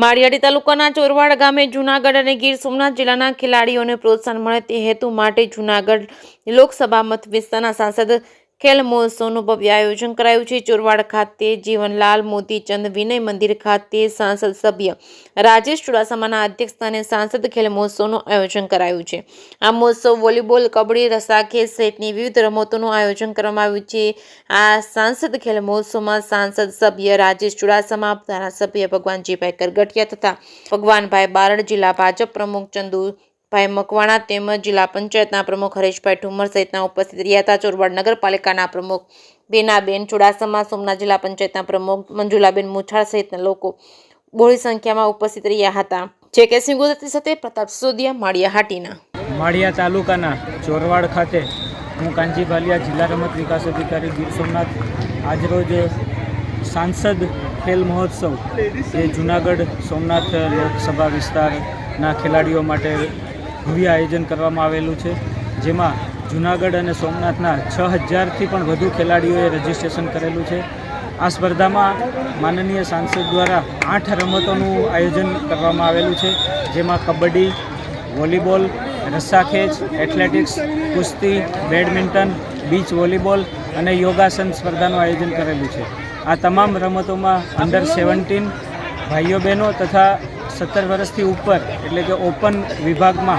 માળિયાડી તાલુકાના ચોરવાડ ગામે જૂનાગઢ અને ગીર સોમનાથ જિલ્લાના ખેલાડીઓને પ્રોત્સાહન મળે તે હેતુ માટે જૂનાગઢ લોકસભા મત વિસ્તારના સાંસદ ખેલ મહોત્સવનું ભવ્ય આયોજન કરાયું છે। ચોરવાડ ખાતે જીવનલાલ મોતીચંદ વિનય મંદિર ખાતે સાંસદ સભ્ય રાજેશ ચુડાસમાના અધ્યક્ષસ્થાને સાંસદ ખેલ મહોત્સવનું આયોજન કરાયું છે। આ મહોત્સવ વોલીબોલ, કબડ્ડી, રસ્સાખેંચ સહિતની વિવિધ રમતોનું આયોજન કરવામાં આવ્યું છે। આ સાંસદ ખેલ મહોત્સવમાં સાંસદ સભ્ય રાજેશ ચુડાસમા, ધારાસભ્ય ભગવાનજીભાઈ કરગઠિયા તથા ભગવાનભાઈ બારડ, જિલ્લા ભાજપ પ્રમુખ ચંદુભાઈ મકવાણા તેમજ જિલ્લા પંચાયતના પ્રમુખ હરેશભાઈ ઠુમર સહિતના ઉપસ્થિત રહ્યા હતા। ચોરવાડ નગરપાલિકાના પ્રમુખ બેનાબેન ચુડાસમા, સોમનાથ જિલ્લા પંચાયતના પ્રમુખ મંજુલાબેન મુછાળ સહિતના લોકો બહોળી સંખ્યામાં ઉપસ્થિત રહ્યા હતા। જે કે સિંહ ગુજરાતી સાથે પ્રતાપ સિસોદિયા, માળિયા તાલુકાના ચોરવાડ ખાતે હું કાનજી ભાલિયા, જિલ્લા રમત વિકાસ અધિકારી ગીર સોમનાથ, આજરોજ સાંસદ ખેલ મહોત્સવ એ જૂનાગઢ સોમનાથ લોકસભા વિસ્તારના ખેલાડીઓ માટે ભવ્ય આયોજન કરવામાં આવેલું છે, જેમાં જૂનાગઢ અને સોમનાથના 6000થી પણ વધુ ખેલાડીઓએ રજીસ્ટ્રેશન કરેલું છે। આ સ્પર્ધામાં માનનીય સાંસદ દ્વારા 8 રમતોનું આયોજન કરવામાં આવેલું છે, જેમાં કબડ્ડી, વોલીબોલ, રસ્સાખેંચ, એથ્લેટિક્સ, કુસ્તી, બેડમિન્ટન, બીચ વોલીબોલ અને યોગાસન સ્પર્ધાનું આયોજન કરેલું છે। આ તમામ રમતોમાં અંડર 17 ભાઈઓ બહેનો તથા 17 વર્ષથી ઉપર એટલે કે ઓપન વિભાગમાં